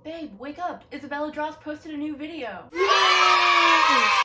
Babe, wake up! Isabella.drawsss posted a new video!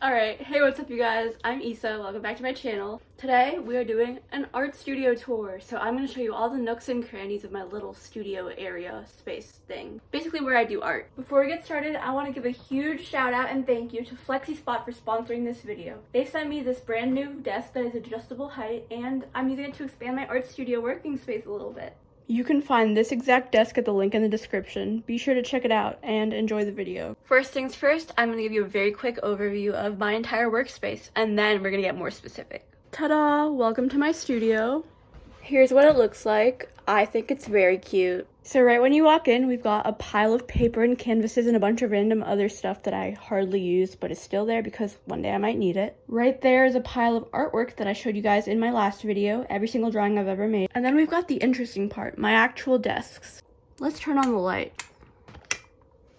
Alright, hey, what's up you guys? I'm Isa, welcome back to my channel. Today we are doing an art studio tour, so I'm going to show you all the nooks and crannies of my little studio area space thing. Basically where I do art. Before we get started, I want to give a huge shout out and thank you to FlexiSpot for sponsoring this video. They sent me this brand new desk that is adjustable height, and I'm using it to expand my art studio working space a little bit. You can find this exact desk at the link in the description. Be sure to check it out and enjoy the video. First things first, I'm going to give you a very quick overview of my entire workspace, and then we're going to get more specific. Ta-da! Welcome to my studio. Here's what it looks like. I think it's very cute. So right when you walk in, we've got a pile of paper and canvases and a bunch of random other stuff that I hardly use, but is still there because one day I might need it. Right there is a pile of artwork that I showed you guys in my last video, every single drawing I've ever made. And then we've got the interesting part, my actual desks. Let's turn on the light.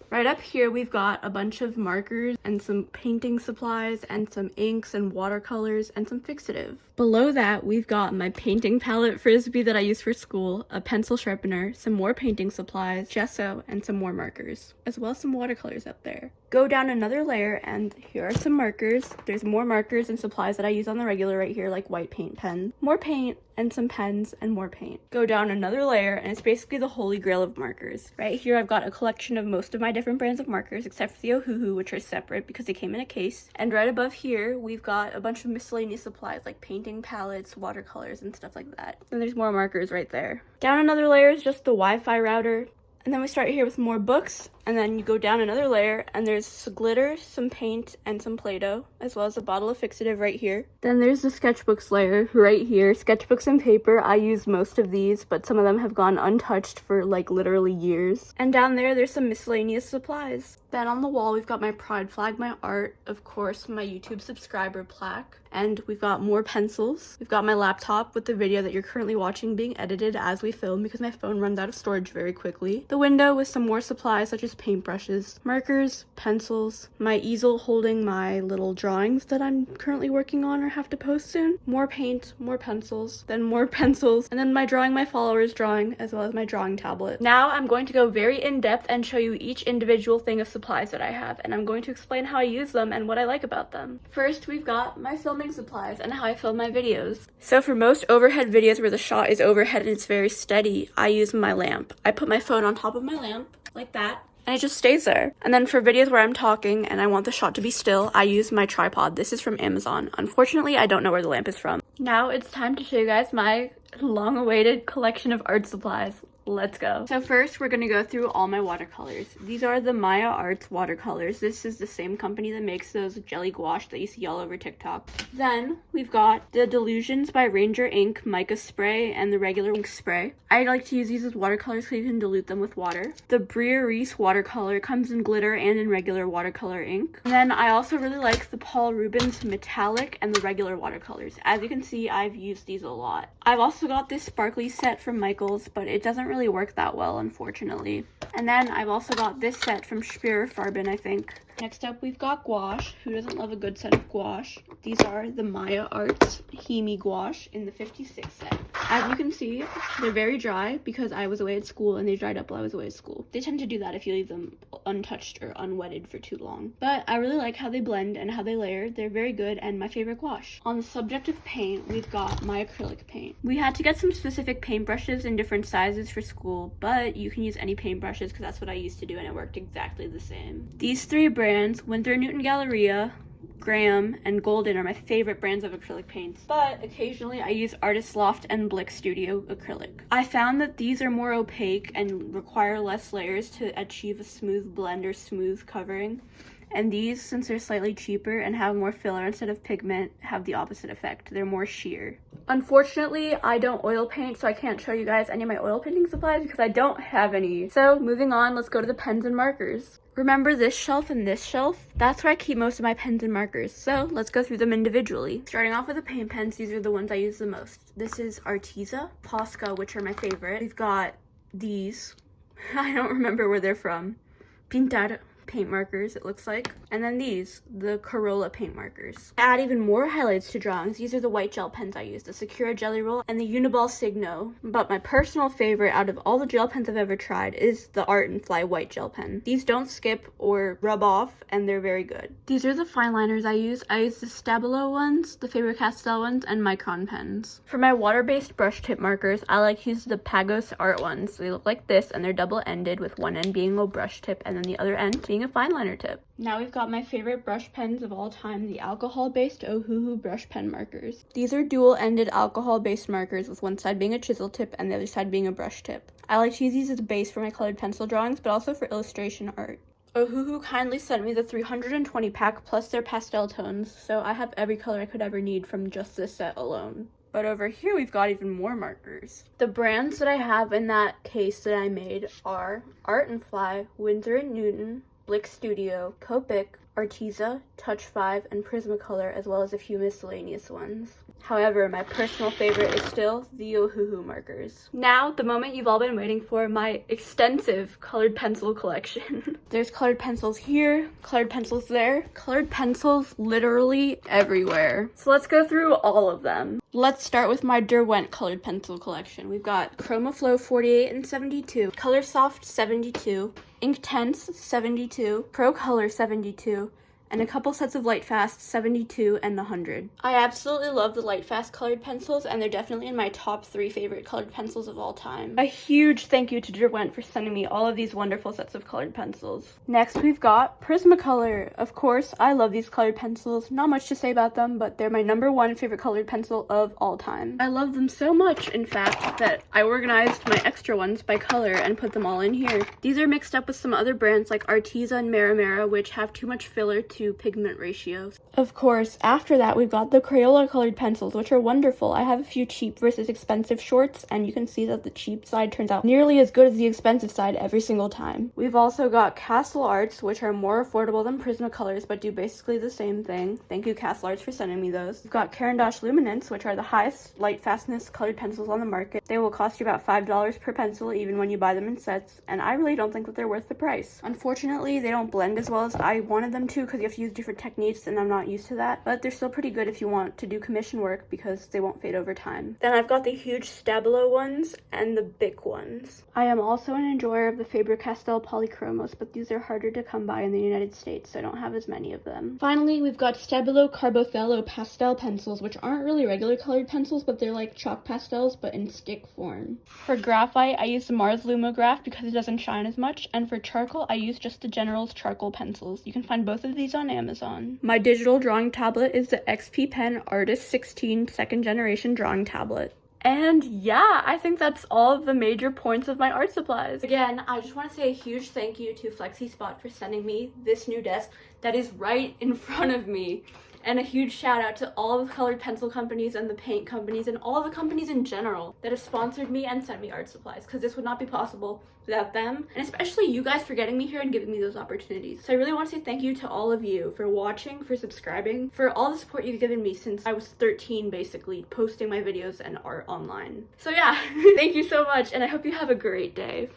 Right up here, we've got a bunch of markers and some painting supplies and some inks and watercolors and some fixative. Below that, we've got my painting palette frisbee that I use for school, a pencil sharpener, some more painting supplies, gesso, and some more markers, as well as some watercolors up there. Go down another layer, and here are some markers. There's more markers and supplies that I use on the regular right here, like white paint pen. More paint, and some pens, and more paint. Go down another layer, and it's basically the holy grail of markers. Right here, I've got a collection of most of my different brands of markers, except for the WOAH, which are separate because they came in a case. And right above here, we've got a bunch of miscellaneous supplies, like painting palettes, watercolors, and stuff like that. And there's more markers right there. Down another layer is just the Wi-Fi router. And then we start here with more books, and then you go down another layer, and there's some glitter, some paint, and some Play-Doh, as well as a bottle of fixative right here. Then there's the sketchbooks layer right here. Sketchbooks and paper, I use most of these, but some of them have gone untouched for like literally years. And down there's some miscellaneous supplies. Then on the wall, we've got my pride flag, my art, of course, my YouTube subscriber plaque, and we've got more pencils. We've got my laptop with the video that you're currently watching being edited as we film because my phone runs out of storage very quickly. The window with some more supplies such as paintbrushes, markers, pencils, my easel holding my little drawings that I'm currently working on or have to post soon, more paint, more pencils, then more pencils, and then my drawing my followers drawing, as well as my drawing tablet. Now I'm going to go very in-depth and show you each individual thing of supplies that I have, and I'm going to explain how I use them and what I like about them. First, we've got my filming supplies and how I film my videos. So for most overhead videos where the shot is overhead and it's very steady, I use my lamp. I put my phone on top of my lamp, like that, and it just stays there. And then for videos where I'm talking and I want the shot to be still, I use my tripod. This is from Amazon. Unfortunately, I don't know where the lamp is from. Now it's time to show you guys my long-awaited collection of art supplies. Let's go. So first, we're gonna go through all my watercolors. These are the Maya Arts watercolors. This is the same company that makes those jelly gouache that you see all over TikTok. Then we've got the Delusions by Ranger Ink mica spray and the regular ink spray. I like to use these as watercolors so you can dilute them with water. The Bria Reese watercolor comes in glitter and in regular watercolor ink. And then I also really like the Paul Rubens metallic and the regular watercolors. As you can see, I've used these a lot. I've also got this sparkly set from Michaels, but it doesn't really work that well, unfortunately. And then I've also got this set from Speer Farben, I think. Next up, we've got gouache. Who doesn't love a good set of gouache? These are the Maya Arts Hemi gouache in the 56 set. As you can see, they're very dry because I was away at school and they dried up while I was away at school. They tend to do that if you leave them untouched or unwetted for too long. But I really like how they blend and how they layer. They're very good and my favorite gouache. On the subject of paint, we've got my acrylic paint. We had to get some specific paintbrushes in different sizes for school, but you can use any paintbrushes because that's what I used to do and it worked exactly the same. These three brands, Winsor & Newton Galleria, Graham, and Golden, are my favorite brands of acrylic paints, but occasionally I use Artist Loft and Blick Studio acrylic. I found that these are more opaque and require less layers to achieve a smooth blend or smooth covering. And these, since they're slightly cheaper and have more filler instead of pigment, have the opposite effect. They're more sheer. Unfortunately, I don't oil paint, so I can't show you guys any of my oil painting supplies because I don't have any. So moving on, let's go to the pens and markers. Remember this shelf and this shelf? That's where I keep most of my pens and markers. So let's go through them individually. Starting off with the paint pens, these are the ones I use the most. This is Arteza, Posca, which are my favorite. We've got these. I don't remember where they're from. Pintar. paint markers, it looks like. And then these, the Corolla paint markers. To add even more highlights to drawings, these are the white gel pens I use, the Sakura Jelly Roll and the Uniball Signo. But my personal favorite out of all the gel pens I've ever tried is the Art and Fly white gel pen. These don't skip or rub off, and they're very good. These are the fine liners I use. I use the Stabilo ones, the Faber-Castell ones, and Micron pens. For my water-based brush tip markers, I like to use the Pagos Art ones. They look like this, and they're double-ended with one end being a brush tip and then the other end being a fine liner tip. Now we've got my favorite brush pens of all time, the alcohol-based WOAH brush pen markers. These are dual-ended alcohol-based markers with one side being a chisel tip and the other side being a brush tip. I like to use these as a base for my colored pencil drawings, but also for illustration art. WOAH kindly sent me the 320 pack plus their pastel tones, so I have every color I could ever need from just this set alone. But over here we've got even more markers. The brands that I have in that case that I made are Art and Fly, Winsor & Newton, Blick Studio, Copic, Arteza, Touch 5, and Prismacolor, as well as a few miscellaneous ones. However, my personal favorite is still the WOAH markers. Now, the moment you've all been waiting for, my extensive colored pencil collection. There's colored pencils here, colored pencils there, colored pencils literally everywhere. So let's go through all of them. Let's start with my Derwent colored pencil collection. We've got ChromaFlow 48 and 72, ColorSoft 72, Inktense 72, Pro Color 72, and a couple sets of Lightfast 72 and 100. I absolutely love the Lightfast colored pencils, and they're definitely in my top 3 favorite colored pencils of all time. A huge thank you to Derwent for sending me all of these wonderful sets of colored pencils. Next we've got Prismacolor. Of course, I love these colored pencils. Not much to say about them, but they're my #1 favorite colored pencil of all time. I love them so much, in fact, that I organized my extra ones by color and put them all in here. These are mixed up with some other brands like Arteza and Maramara, which have too much filler to pigment ratios. Of course, after that we've got the Crayola colored pencils, which are wonderful. I have a few cheap versus expensive shorts, and you can see that the cheap side turns out nearly as good as the expensive side every single time. We've also got Castle Arts, which are more affordable than Prismacolors, but do basically the same thing. Thank you, Castle Arts, for sending me those. We've got Caran d'Ache Luminance, which are the highest light fastness colored pencils on the market. They will cost you about $5 per pencil, even when you buy them in sets, and I really don't think that they're worth the price. Unfortunately, they don't blend as well as I wanted them to, because you have to use different techniques, and I'm not used to that, but they're still pretty good if you want to do commission work because they won't fade over time. Then I've got the huge Stabilo ones and the Bic ones. I am also an enjoyer of the Faber-Castell Polychromos, but these are harder to come by in the United States, so I don't have as many of them. Finally, we've got Stabilo Carbothello pastel pencils, which aren't really regular colored pencils, but they're like chalk pastels, but in stick form. For graphite, I use the Mars Lumograph because it doesn't shine as much, and for charcoal, I use just the General's charcoal pencils. You can find both of these on Amazon. My digital drawing tablet is the XP Pen Artist 16 2nd generation drawing tablet. And yeah, I think that's all of the major points of my art supplies. Again, I just want to say a huge thank you to FlexiSpot for sending me this new desk that is right in front of me. And a huge shout out to all the colored pencil companies and the paint companies and all the companies in general that have sponsored me and sent me art supplies, because this would not be possible without them, and especially you guys for getting me here and giving me those opportunities. So I really want to say thank you to all of you for watching, for subscribing, for all the support you've given me since I was 13, basically, posting my videos and art online. So yeah, thank you so much, and I hope you have a great day.